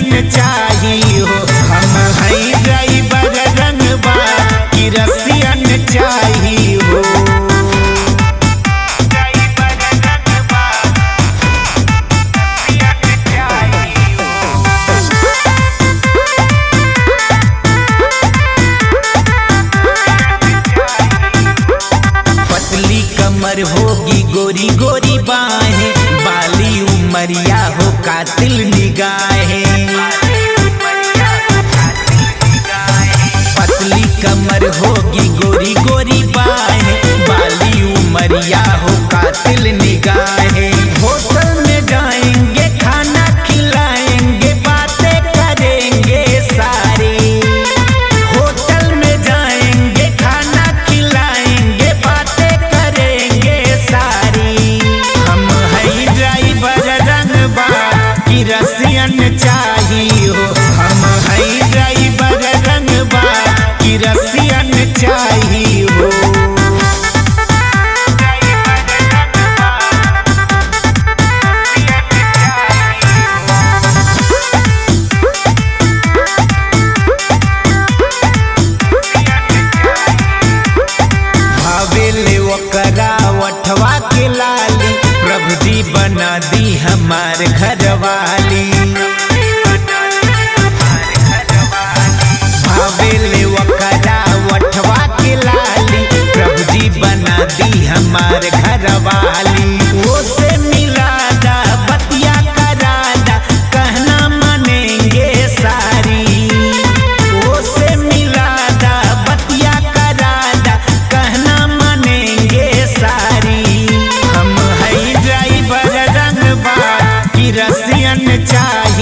Russian चाहिए हो। हम हैं ड्राइवर रंगबा की रसियन चाहिए हो। पतली कमर होगी गोरी गोरी बाहें, बाली उमरिया हो कातिल निगाहें। पतली कमर होगी गोरी गोरी बाहें, बाली उमरिया हो कातिल निगाहें। होटल में जाएंगे खाना खिलाएंगे बातें करेंगे सारी। होटल में जाएंगे खाना खिलाएंगे बातें करेंगे सारी। हम हैं ड्राइवर रंगबा की रसियन चाहिए हो। हम हैं ड्राइवर रंगबा की रसियन चाहिए हो। भावेले ओकरा वठवा के लाली, प्रभु जी बना दी हमार घरवाली। भावेले ओकरा वठवा के लाली, प्रभु जी बना दी हमार घरवाली। वो से मिलादा बतिया करादा कहना मानेंगे सारी। वो से मिलादा बतिया करादा कहना मानेंगे सारी। हम हैं ड्राइवर रंगबा की रसियन चाहिए।